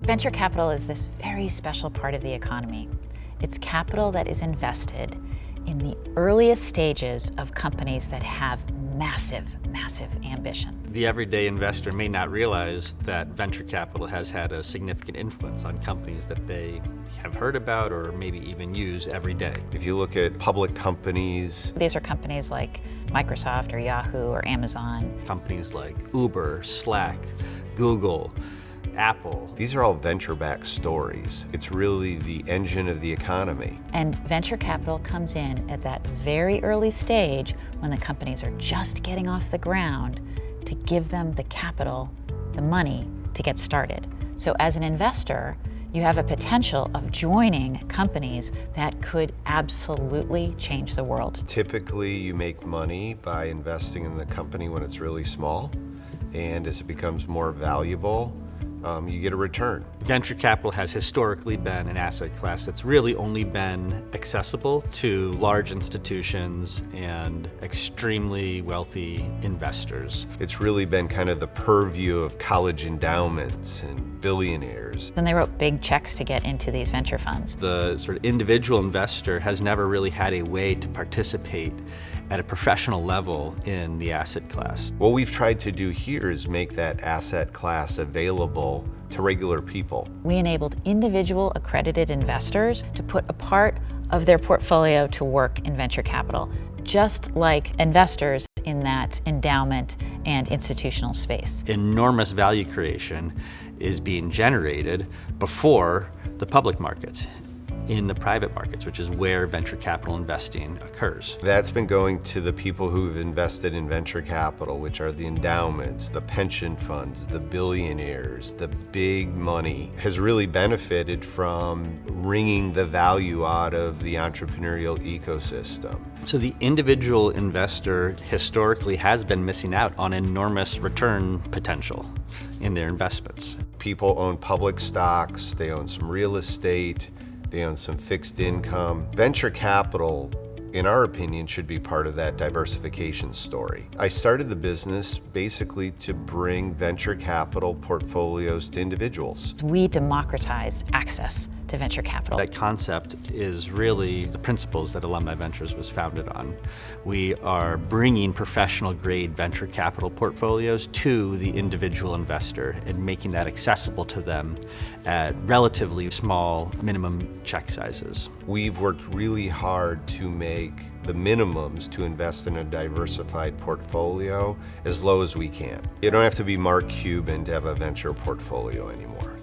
Venture capital is this very special part of the economy. It's capital that is invested in the earliest stages of companies that have massive, massive ambition. The everyday investor may not realize that venture capital has had a significant influence on companies that they have heard about or maybe even use every day. If you look at public companies, These are companies like Microsoft or Yahoo or Amazon. Companies like Uber, Slack, Google, Apple. these are all venture-backed stories. It's really the engine of the economy. And venture capital comes in at that very early stage when the companies are just getting off the ground to give them the capital, the money to get started. So as an investor, you have a potential of joining companies that could absolutely change the world. Typically, you make money by investing in the company when it's really small, and as it becomes more valuable, you get a return. Venture capital has historically been an asset class that's really only been accessible to large institutions and extremely wealthy investors. It's really been kind of the purview of college endowments and billionaires. Then they wrote big checks to get into these venture funds. The sort of individual investor has never really had a way to participate at a professional level in the asset class. What we've tried to do here is make that asset class available to regular people. We enabled individual accredited investors to put a part of their portfolio to work in venture capital, just like investors in that endowment and institutional space. Enormous value creation is being generated before the public markets, in the private markets, which is where venture capital investing occurs. That's been going to the people who've invested in venture capital, which are the endowments, the pension funds, the billionaires, the big money, has really benefited from wringing the value out of the entrepreneurial ecosystem. So the individual investor historically has been missing out on enormous return potential in their investments. People own public stocks, they own some real estate, they own some fixed income. Venture capital, in our opinion, should be part of that diversification story. I started the business basically to bring venture capital portfolios to individuals. We democratized access to venture capital. That concept is really the principles that Alumni Ventures was founded on. We are bringing professional grade venture capital portfolios to the individual investor and making that accessible to them at relatively small minimum check sizes. We've worked really hard to make the minimums to invest in a diversified portfolio as low as we can. You don't have to be Mark Cuban to have a venture portfolio anymore.